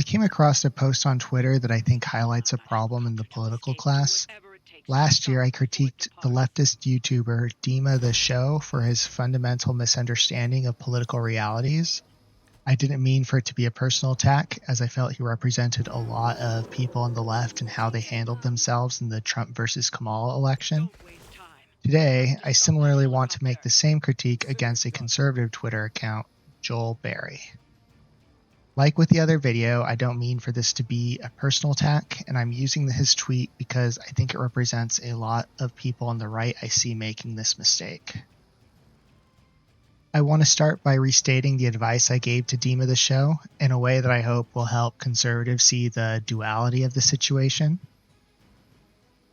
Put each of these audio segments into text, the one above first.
came across a post on Twitter that I think highlights a problem in the political class. Last year, I critiqued the leftist YouTuber Dima the Show for his fundamental misunderstanding of political realities. I didn't mean for it to be a personal attack, as I felt he represented a lot of people on the left and how they handled themselves in the Trump versus Kamala election. Today, I similarly want to make the same critique against a conservative Twitter account, Joel Berry. Like with the other video, I don't mean for this to be a personal attack, and I'm using his tweet because I think it represents a lot of people on the right I see making this mistake. I want to start by restating the advice I gave to Dima the Show in a way that I hope will help conservatives see the duality of the situation.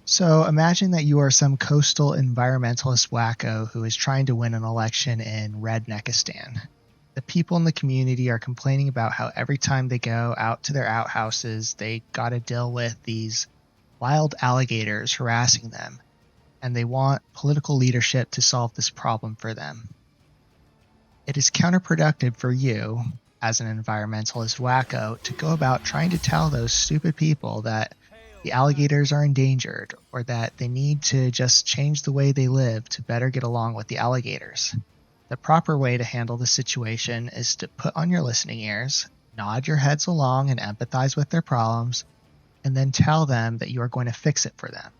So imagine that you are some coastal environmentalist wacko who is trying to win an election in Redneckistan. The people in the community are complaining about how every time they go out to their outhouses, they gotta deal with these wild alligators harassing them, and they want political leadership to solve this problem for them. It is counterproductive for you, as an environmentalist wacko, to go about trying to tell those stupid people that the alligators are endangered, or that they need to just change the way they live to better get along with the alligators. The proper way to handle the situation is to put on your listening ears, nod your heads along and empathize with their problems, and then tell them that you are going to fix it for them.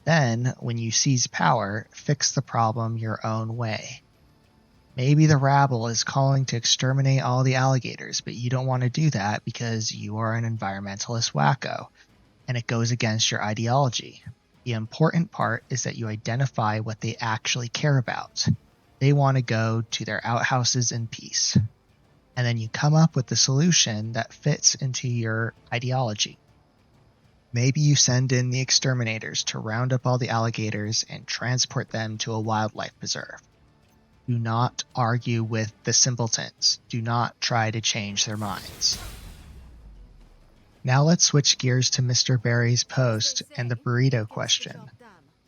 Then, when you seize power, fix the problem your own way. Maybe the rabble is calling to exterminate all the alligators, but you don't want to do that because you are an environmentalist wacko, and it goes against your ideology. The important part is that you identify what they actually care about. They want to go to their outhouses in peace. And then you come up with the solution that fits into your ideology. Maybe you send in the exterminators to round up all the alligators and transport them to a wildlife preserve. Do not argue with the simpletons. Do not try to change their minds. Now let's switch gears to Mr. Berry's post and the burrito question.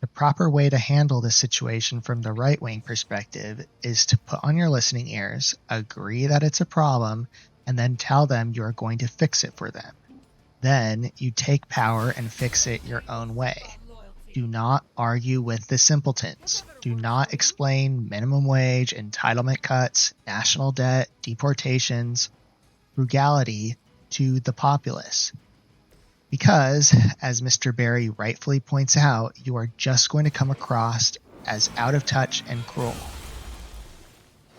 The proper way to handle this situation from the right-wing perspective is to put on your listening ears, agree that it's a problem, and then tell them you are going to fix it for them. Then you take power and fix it your own way. Do not argue with the simpletons. Do not explain minimum wage, entitlement cuts, national debt, deportations, frugality to the populace. Because, as Mr. Berry rightfully points out, you are just going to come across as out of touch and cruel.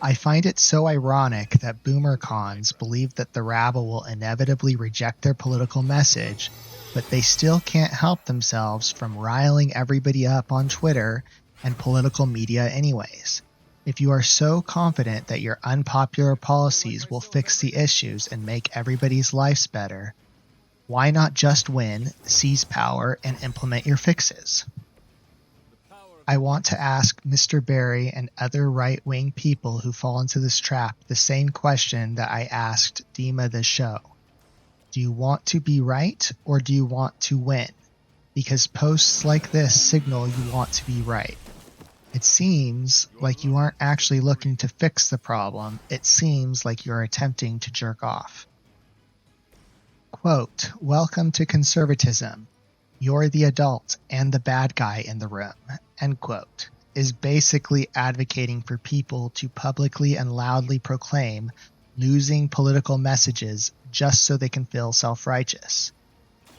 I find it so ironic that boomer cons believe that the rabble will inevitably reject their political message, but they still can't help themselves from riling everybody up on Twitter and political media anyways. If you are so confident that your unpopular policies will fix the issues and make everybody's lives better, why not just win, seize power, and implement your fixes? I want to ask Mr. Berry and other right-wing people who fall into this trap the same question that I asked Dima the Show. Do you want to be right, or do you want to win? Because posts like this signal you want to be right. It seems like you aren't actually looking to fix the problem. It seems like you're attempting to jerk off. Quote, "Welcome to conservatism. You're the adult and the bad guy in the room," end quote, is basically advocating for people to publicly and loudly proclaim losing political messages just so they can feel self-righteous.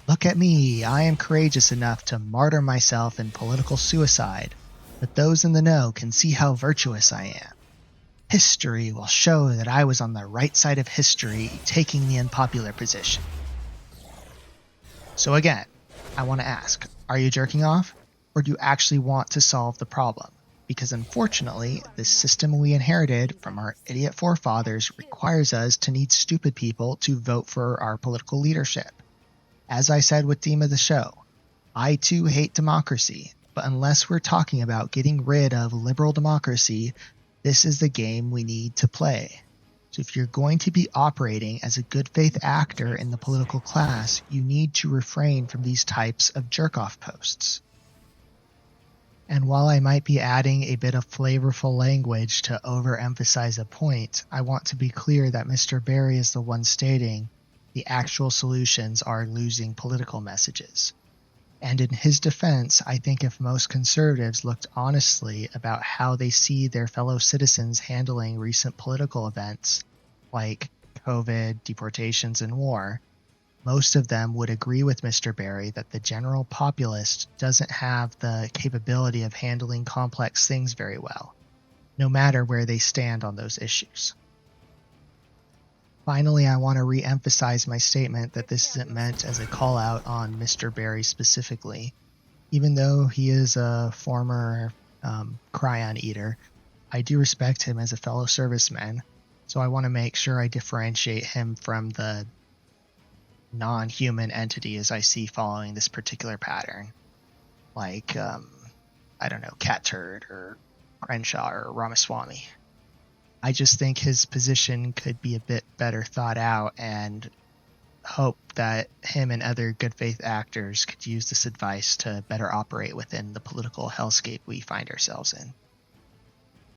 Look at me, I am courageous enough to martyr myself in political suicide, but those in the know can see how virtuous I am. History will show that I was on the right side of history, taking the unpopular position. So again, I want to ask, are you jerking off, or do you actually want to solve the problem? Because unfortunately, the system we inherited from our idiot forefathers requires us to need stupid people to vote for our political leadership. As I said with Dima the Show, I too hate democracy, but unless we're talking about getting rid of liberal democracy, this is the game we need to play. So if you're going to be operating as a good faith actor in the political class, you need to refrain from these types of jerk-off posts. And while I might be adding a bit of flavorful language to overemphasize a point, I want to be clear that Mr. Berry is the one stating, The actual solutions are losing political messages. And in his defense, I think if most conservatives looked honestly about how they see their fellow citizens handling recent political events like COVID, deportations, and war, most of them would agree with Mr. Barry that the general populace doesn't have the capability of handling complex things very well, no matter where they stand on those issues. Finally, I want to re-emphasize my statement that this isn't meant as a call-out on Mr. Barry specifically. Even though he is a former cryon eater, I do respect him as a fellow serviceman, so I want to make sure I differentiate him from the non-human entity as I see following this particular pattern, like, I don't know, Cat Turd or Crenshaw or Ramaswamy. I just think his position could be a bit better thought out, and hope that him and other good faith actors could use this advice to better operate within the political hellscape we find ourselves in.